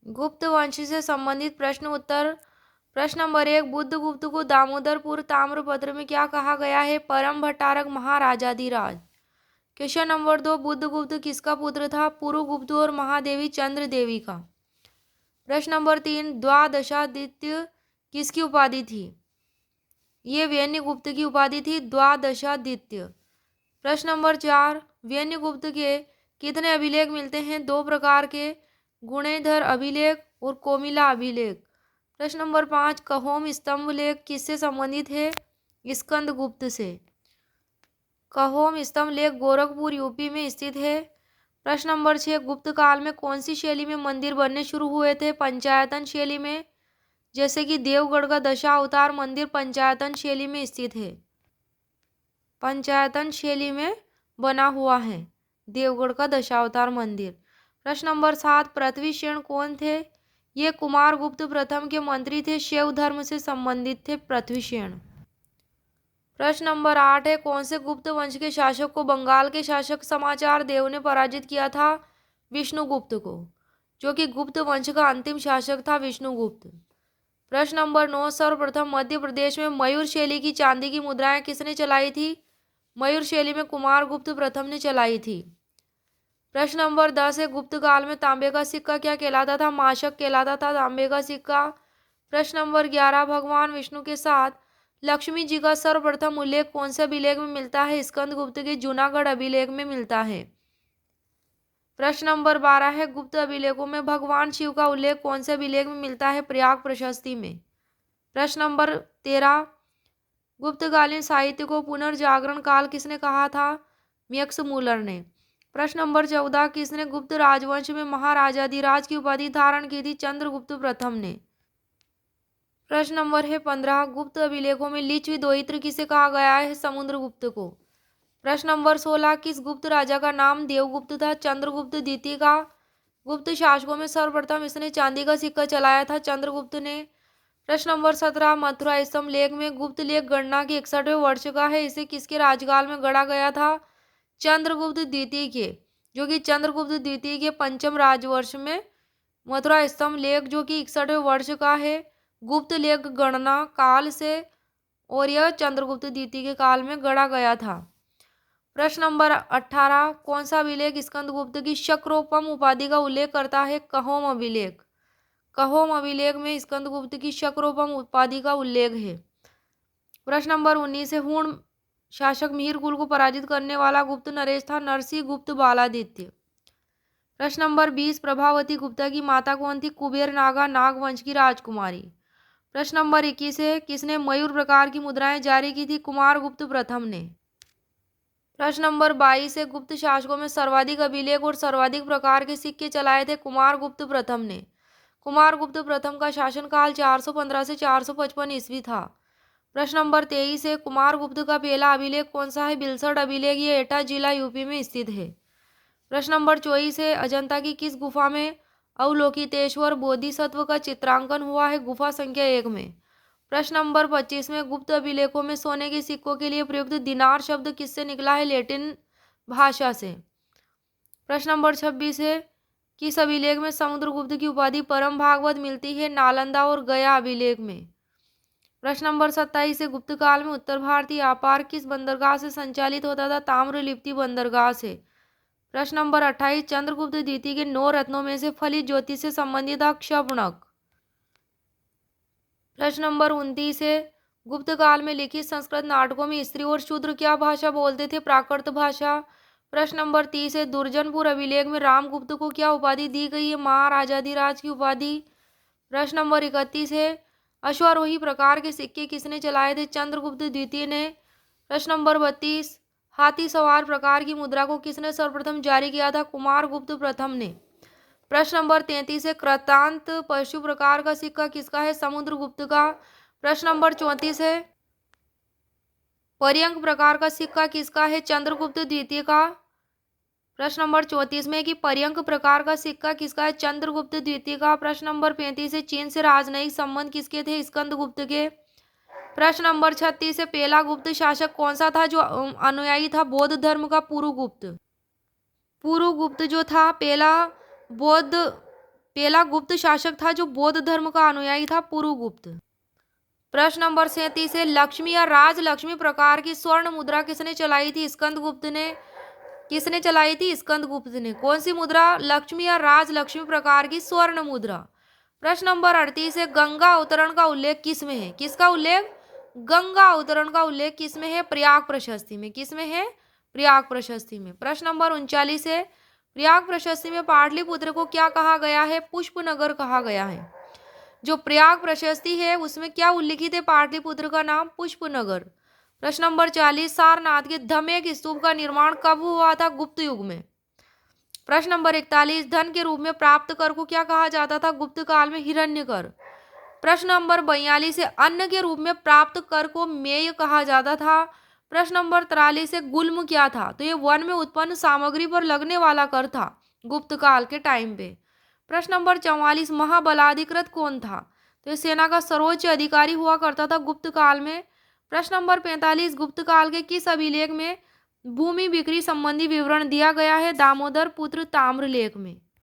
गुप्त वंश से संबंधित प्रश्न उत्तर। प्रश्न नंबर 1, बुद्धगुप्त को दामोदरपुर ताम्रपत्र में क्या कहा गया है? परम भट्टारक महाराजाधिराज। क्वेश्चन नंबर 2, बुद्धगुप्त किसका पुत्र था? पुरुगुप्त और महादेवी चंद्र देवी का। प्रश्न नंबर 3, द्वादशादित्य किसकी उपाधि थी? ये व्यन्यगुप्त की उपाधि थी, द्वादशादित्य। प्रश्न नंबर 4, व्यन्यगुप्त के कितने अभिलेख मिलते हैं? 2 प्रकार के, गुणेधर अभिलेख और कोमिला अभिलेख। प्रश्न नंबर 5, कहोम स्तंभ लेख किससे संबंधित है? स्कंदगुप्त से। कहोम स्तंभ लेख गोरखपुर यूपी में स्थित है। प्रश्न नंबर 6, गुप्त काल में कौन सी शैली में मंदिर बनने शुरू हुए थे? पंचायतन शैली में, जैसे कि देवगढ़ का दशावतार मंदिर पंचायतन शैली में स्थित है। पंचायतन शैली में बना हुआ है देवगढ़ का दशावतार मंदिर। प्रश्न नंबर 7, पृथ्वीशेन कौन थे? ये कुमारगुप्त प्रथम के मंत्री थे, शैव धर्म से संबंधित थे पृथ्वीशेन। प्रश्न नंबर 8 है, कौन से गुप्त वंश के शासक को बंगाल के शासक समाचार देव ने पराजित किया था? विष्णुगुप्त को, जो कि गुप्त वंश का अंतिम शासक था विष्णुगुप्त। प्रश्न नंबर 9, सर्वप्रथम मध्य प्रदेश में मयूर शैली की चांदी की मुद्राएं किसने चलाई थी? मयूर शैली में कुमारगुप्त प्रथम ने चलाई थी। प्रश्न नंबर 10 है, गुप्त काल में तांबे का सिक्का क्या कहलाता था? माशक कहलाता था तांबे का सिक्का। प्रश्न नंबर 11, भगवान विष्णु के साथ लक्ष्मी जी का सर्वप्रथम उल्लेख कौन से अभिलेख में मिलता है? स्कंदगुप्त के जूनागढ़ अभिलेख में मिलता है। प्रश्न नंबर 12 है, गुप्त अभिलेखों में भगवान शिव का उल्लेख कौन से अभिलेख में मिलता है? प्रयाग प्रशस्ति में। प्रश्न नंबर 13, गुप्तकालीन साहित्य को पुनर्जागरण काल किसने कहा था? मैक्समूलर ने। प्रश्न नंबर 14, किसने गुप्त राजवंश में महाराजाधिराज की उपाधि धारण की थी? चंद्रगुप्त प्रथम ने। प्रश्न नंबर है 15, गुप्त अभिलेखों में लिच्छवि दोहित्र किसे कहा गया है? समुद्रगुप्त को। प्रश्न नंबर 16, किस गुप्त राजा का नाम देवगुप्त था? चंद्रगुप्त द्वितीय का। गुप्त शासकों में सर्वप्रथम इसने चांदी का सिक्का चलाया था, चंद्रगुप्त ने। प्रश्न नंबर 17, मथुरा स्तंभ लेख में गुप्त लेख गणना की 61वें वर्ष का है, इसे किसके राजकाल में गढ़ा गया था? चंद्रगुप्त द्वितीय के, जो कि चंद्रगुप्त द्वितीय के पंचम राजवर्ष में मथुरा स्तंभ लेख जो कि 61वें वर्ष का है, गुप्त लेख गणना काल से, और यह चंद्रगुप्त द्वितीय के काल में गढ़ा गया था। प्रश्न नंबर 18, कौन सा अभिलेख स्कंदगुप्त की शक्रोपम उपाधि का उल्लेख करता है? कहोम अभिलेख। कहोम अभिलेख में स्कंदगुप्त की शक्रोपम उपाधि का उल्लेख है। प्रश्न नंबर 19 है, हूण शासक मिहिर कुल को पराजित करने वाला गुप्त नरेश था? नरसिंह गुप्त बालादित्य। प्रश्न नंबर 20, प्रभावती गुप्ता की माता कौन थी? कुबेर नागा नागवंश की राजकुमारी। प्रश्न नंबर 21 है, किसने मयूर प्रकार की मुद्राएं जारी की थी? कुमारगुप्त प्रथम ने। प्रश्न नंबर 22 है, गुप्त शासकों में सर्वाधिक अभिलेख और सर्वाधिक प्रकार के सिक्के चलाए थे? कुमारगुप्त प्रथम ने। कुमारगुप्त प्रथम का शासनकाल 415 से 455 ईस्वी था। प्रश्न नंबर 23 है, कुमारगुप्त का पहला अभिलेख कौन सा है? बिलसड़ अभिलेख, ये एटा जिला यूपी में स्थित है। प्रश्न नंबर 24 है, अजंता की किस गुफा में अवलोकितेश्वर बोधिसत्व का चित्रांकन हुआ है? गुफा संख्या 1 में। प्रश्न नंबर 25 में, गुप्त अभिलेखों में सोने के सिक्कों के लिए प्रयुक्त दिनार शब्द किससे निकला है? लैटिन भाषा से। प्रश्न नंबर 26 है, किस अभिलेख में समुद्रगुप्त की उपाधि परम भागवत मिलती है? नालंदा और गया अभिलेख में। प्रश्न नंबर 27 है, गुप्त काल में उत्तर भारतीय व्यापार किस बंदरगाह से संचालित होता था? ताम्रलिप्ति बंदरगाह से। प्रश्न नंबर 28, चंद्रगुप्त द्वितीय के 9 रत्नों में से फलित ज्योति से संबंधित था क्षपणक। प्रश्न नंबर 29 है, गुप्त काल में लिखित संस्कृत नाटकों में स्त्री और शूद्र क्या भाषा बोलते थे? प्राकृत भाषा। प्रश्न नंबर 30 है, दुर्जनपुर अभिलेख में रामगुप्त को क्या उपाधि दी गई है? महाराजाधिराज की उपाधि। प्रश्न नंबर 31 है, अश्वारोही प्रकार के सिक्के किसने चलाए थे? चंद्रगुप्त द्वितीय ने। प्रश्न नंबर 32, हाथी सवार प्रकार की मुद्रा को किसने सर्वप्रथम जारी किया था? कुमारगुप्त प्रथम ने। प्रश्न नंबर 33 है, कृतांत पशु प्रकार का सिक्का किसका है? समुद्रगुप्त का। प्रश्न नंबर 34 है, पर्यंक प्रकार का सिक्का किसका है? चंद्रगुप्त द्वितीय का। प्रश्न नंबर 34 में कि पर्यंक प्रकार का सिक्का किसका है? चंद्रगुप्त द्वितीय का। प्रश्न नंबर 35 है, चीन से राजनयिक संबंध किसके थे? स्कंदगुप्त के। प्रश्न नंबर 36 है, पहला गुप्त शासक कौन सा था जो अनुयायी था बौद्ध धर्म का? पुरुगुप्त। पुरुगुप्त जो था पहला बौद्ध पहला गुप्त शासक था जो बौद्ध धर्म का अनुयायी था, पुरुगुप्त। प्रश्न नंबर 37 है, लक्ष्मी या राजलक्ष्मी प्रकार की स्वर्ण मुद्रा किसने चलाई थी? स्कंदगुप्त ने। किसने चलाई थी? स्कंदगुप्त ने। कौन सी मुद्रा? लक्ष्मी या राजलक्ष्मी प्रकार की स्वर्ण मुद्रा। प्रश्न नंबर 38 है, गंगा अवतरण का उल्लेख किस में है? किसका उल्लेख? गंगा अवतरण का उल्लेख किस में है? प्रयाग प्रशस्ति में। किस में है? प्रयाग प्रशस्ति में। प्रश्न नंबर 39 है, प्रयाग प्रशस्ति में पाटलिपुत्र को क्या कहा गया है? पुष्पनगर कहा गया है। जो प्रयाग प्रशस्ति है उसमें क्या उल्लिखित है? पाटलिपुत्र का नाम पुष्पनगर। प्रश्न नंबर 40, सारनाथ के धमेक स्तूप का निर्माण कब हुआ था? गुप्त युग में। प्रश्न नंबर 41, धन के रूप में प्राप्त कर को क्या कहा जाता था? गुप्त काल में हिरण्य कर। प्रश्न नंबर 42 है, अन्न के रूप में प्राप्त कर को मेय कहा जाता था। प्रश्न नंबर 43 है, गुल्म क्या था? तो ये वन में उत्पन्न सामग्री पर लगने वाला कर था गुप्त काल के टाइम पे। प्रश्न नंबर 44, महाबलाधिकृत कौन था? तो ये सेना का सर्वोच्च अधिकारी हुआ करता था गुप्त काल में। प्रश्न नंबर 45, गुप्त काल के किस अभिलेख में भूमि बिक्री संबंधी विवरण दिया गया है? दामोदर पुत्र ताम्रलेख में।